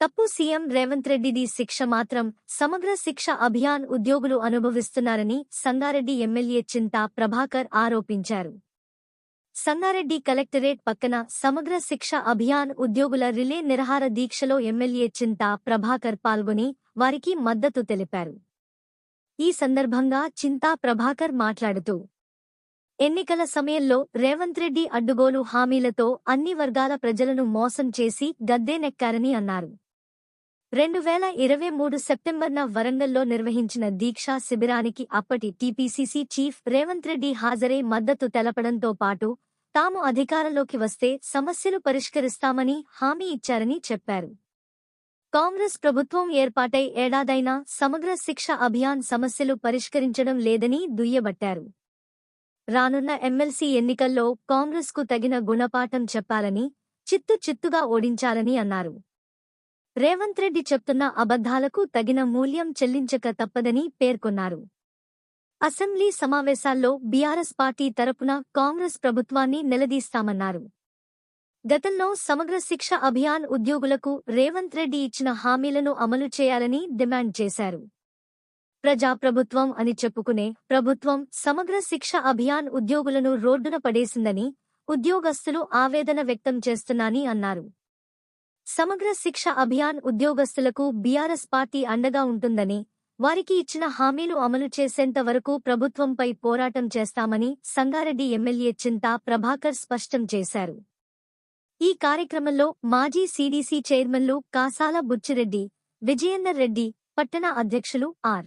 తప్పు సీఎం రేవంత్ రెడ్డిది శిక్ష మాత్రం సమగ్ర శిక్ష అభియాన్ ఉద్యోగులు అనుభవిస్తున్నారని సంగారెడ్డి ఎమ్మెల్యే చింతా ప్రభాకర్ ఆరోపించారు. సంగారెడ్డి కలెక్టరేట్ పక్కన సమగ్ర శిక్ష అభియాన్ ఉద్యోగుల రిలే నిరాహార దీక్షలో ఎమ్మెల్యే చింతా ప్రభాకర్ పాల్గొని వారికి మద్దతు తెలిపారు. ఈ సందర్భంగా చింతా ప్రభాకర్ మాట్లాడుతూ, ఎన్నికల సమయంలో రేవంత్ రెడ్డి అడ్డుగోలు హామీలతో అన్ని వర్గాల ప్రజలను మోసం చేసి గద్దెనెక్కారని అన్నారు. 2023 సెప్టెంబర్న వరంగల్లో నిర్వహించిన దీక్షా శిబిరానికి అప్పటి టీపీసీసీ చీఫ్ రేవంత్ రెడ్డి హాజరై మద్దతు తెలపడంతో పాటు తాము అధికారంలోకి వస్తే సమస్యలు పరిష్కరిస్తామని హామీ ఇచ్చారని చెప్పారు. కాంగ్రెస్ ప్రభుత్వం ఏర్పాటై ఏడాదైనా సమగ్ర శిక్ష అభియాన్ సమస్యలు పరిష్కరించడం లేదని దుయ్యబట్టారు. రానున్న ఎమ్మెల్సీ ఎన్నికల్లో కాంగ్రెస్కు తగిన గుణపాఠం చెప్పాలని, చిత్తుగా ఓడించాలని అన్నారు. రేవంత్ రెడ్డి చెప్తున్న అబద్ధాలకు తగిన మూల్యం చెల్లించక తప్పదని పేర్కొన్నారు. అసెంబ్లీ సమావేశాల్లో బీఆర్ఎస్ పార్టీ తరపున కాంగ్రెస్ ప్రభుత్వాన్ని నిలదీస్తామన్నారు. గతంలో సమగ్ర శిక్ష అభియాన్ ఉద్యోగులకు రేవంత్ రెడ్డి ఇచ్చిన హామీలను అమలు చేయాలని డిమాండ్ చేశారు. ప్రజాప్రభుత్వం అని చెప్పుకునే ప్రభుత్వం సమగ్ర శిక్ష అభియాన్ ఉద్యోగులను రోడ్డున పడేసిందని ఉద్యోగస్తులు ఆవేదన వ్యక్తం చేస్తున్నారని అన్నారు. సమగ్ర శిక్ష అభియాన్ ఉద్యోగస్తులకు బీఆర్ఎస్ పార్టీ అండగా ఉంటుందని, వారికి ఇచ్చిన హామీలు అమలు చేసేంత వరకు ప్రభుత్వంపై పోరాటం చేస్తామని సంగారెడ్డి ఎమ్మెల్యే చింతా ప్రభాకర్ స్పష్టం చేశారు. ఈ కార్యక్రమంలో మాజీ సీడీసీ చైర్మన్లు కాసాల బుచ్చిరెడ్డి, విజయేందర్ రెడ్డి, పట్టణ అధ్యక్షులు ఆర్.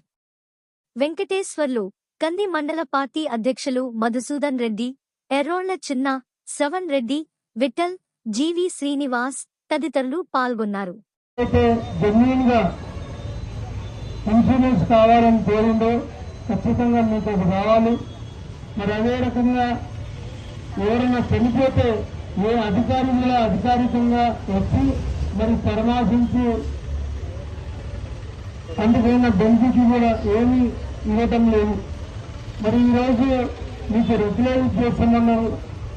వెంకటేశ్వర్లు, కంది మండల పార్టీ అధ్యక్షులు మధుసూదన్ రెడ్డి, ఎర్రోళ్ల చిన్న, శ్రవణ్ రెడ్డి, విఠల్, జీవి శ్రీనివాస్ తదితరులు పాల్గొన్నారు. ఇన్సూరెన్స్ కావాలని కోరిందో ఖచ్చితంగా మీకు రావాలి. మరి అదే రకంగా ఎవరైనా చనిపోతే ఏ అధికారి కూడా అధికారికంగా వచ్చి మరి పరామర్శించి అందుకైనా బెనిఫిట్ కూడా ఏమీ ఇవ్వటం లేదు. మరి ఈరోజు మీకు రెగ్యులైజ్ చేస్తున్నాము,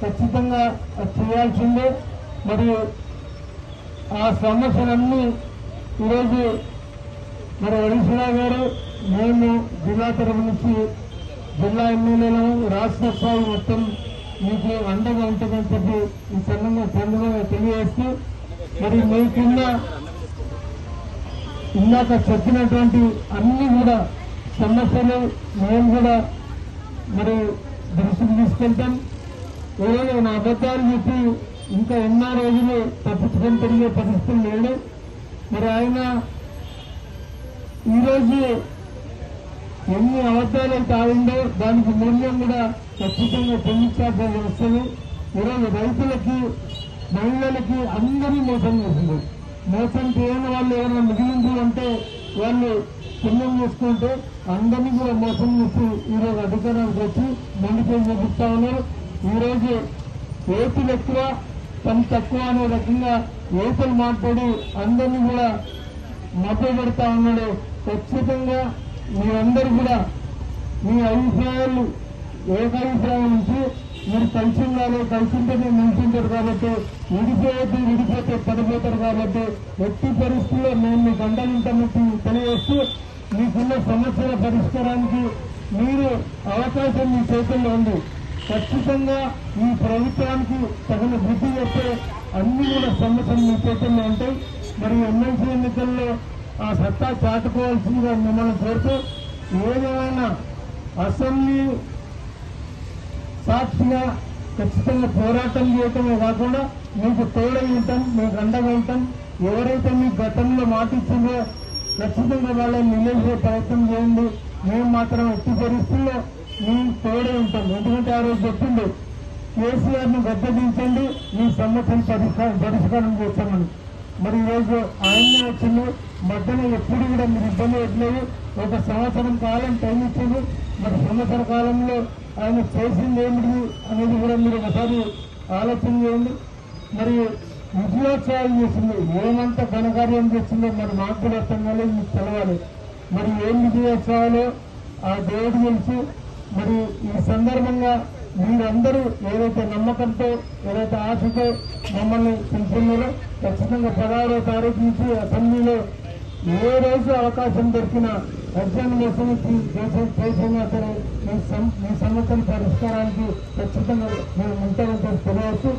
ఖచ్చితంగా చేయాల్సిందే. మరి ఆ సమస్యలన్నీ ఈరోజు మరి హరీశ్వర గారు, మేము జిల్లా తరఫు నుంచి జిల్లా ఎమ్మెల్యేలను రాష్ట్ర స్థాయి మొత్తం మీకు అండగా ఉంటుందని చెప్పి ఈ సందర్భంగా తెలియజేస్తూ, మరి మీకున్న ఇందాక చెప్పినటువంటి అన్ని కూడా సమస్యలు మేము కూడా మరి దృష్టికి తీసుకెళ్తాం. ఏదైనా అబద్ధాలు చెప్పి ఇంకా ఎన్నో రోజులు తప్పించుకొని తిరిగే పరిస్థితులు లేడు. మరి ఆయన ఈరోజు ఎన్ని అబద్ధాలు ఆడిందో దానికి మూల్యం కూడా ఖచ్చితంగా చెల్లించాల్సి వస్తుంది. ఈరోజు రైతులకి, మహిళలకి అందరూ మోసం చేసింది. మోసం చేయని వాళ్ళు ఎవరైనా మిగిలింది అంటే వాళ్ళు పుణ్యం చేసుకుంటే అందరినీ కూడా మోసం చేసి ఈరోజు అధికారానికి వచ్చి మండిపోయి చూపిస్తా ఉన్నారు. ఈరోజు ఏతులు ఎక్కువ పని తక్కువ అనే రకంగా ఏతులు మాట్లాడి అందరినీ కూడా మభ్యపెడతా ఉన్నాడు. ఖచ్చితంగా మీరందరూ కూడా మీ అభిప్రాయాలు ఏకాభిప్రాయం నుంచి మీరు కలిసి ఉండాలి. కలిసి ఉంటేనే నిలిచింటారు కాబట్టి, విడిపోతే పడిపోతారు కాబట్టి ఎట్టి పరిస్థితుల్లో మేము మీకు అండలుంటామని తెలియజేస్తూ, మీకున్న సమస్యల పరిష్కారానికి మీరు అవకాశం మీ చేతుల్లో ఉంది. ఖచ్చితంగా ఈ ప్రభుత్వానికి తగిన బుద్ధి చెప్తే అన్ని కూడా సమస్యలు మీ చేతుల్లో ఉంటాయి. మరి ఎమ్మెల్సీ ఎన్నికల్లో ఆ సత్తా చాటుకోవాల్సిందిగా మిమ్మల్ని కోరుతూ, ఏదైనా అసెంబ్లీ సాక్షిగా ఖచ్చితంగా పోరాటం చేయటమే కాకుండా మీకు తోడై ఉంటాం, మీకు అండగా ఉంటాం. ఎవరైతే మీకు గతంలో మాట ఇచ్చిందో ఖచ్చితంగా వాళ్ళని నిలబెట్టే ప్రయత్నం చేయండి. మేము మాత్రం ఎట్టి పరిస్థితుల్లో మేము తోడే ఉంటాం. ఎందుకంటే ఆ రోజు చెప్పింది, కేసీఆర్ను గద్దెదించండి, మీ సమస్యను పరిష్కారం చేస్తామని. మరి ఈరోజు ఆయనే వచ్చింది. మధ్యలో ఎప్పుడు కూడా మీరు ఇబ్బంది పెట్టలేదు. 1 సంవత్సరం కాలం టైం ఇచ్చింది. మరి సంవత్సర కాలంలో ఆయన చేసింది ఏమిటి అనేది కూడా మీరు ఒకసారి ఆలోచన చేయండి. మరి విజయోత్సవాలు చేసింది, ఏమంత ఘనకార్యం చేసిందో మరి మాకు కూడా అర్థం కాలేదు, మీకు తెలవాలి. మరి ఏం విజయోత్సవాలు ఆ దేవుడు తెలుసు. మరి ఈ సందర్భంగా మీరందరూ ఏదైతే నమ్మకంతో, ఏదైతే ఆశతో మమ్మల్ని పిలుపున్నారు. ఖచ్చితంగా 16వ తారీఖు నుంచి అసెంబ్లీలో ఏ రోజు అవకాశం దొరికినా అర్జెంట్ మోసంకి చేసినా సరే మీ సమస్యల పరిష్కారానికి ఖచ్చితంగా మేము ఉంటామని తెలియవచ్చు.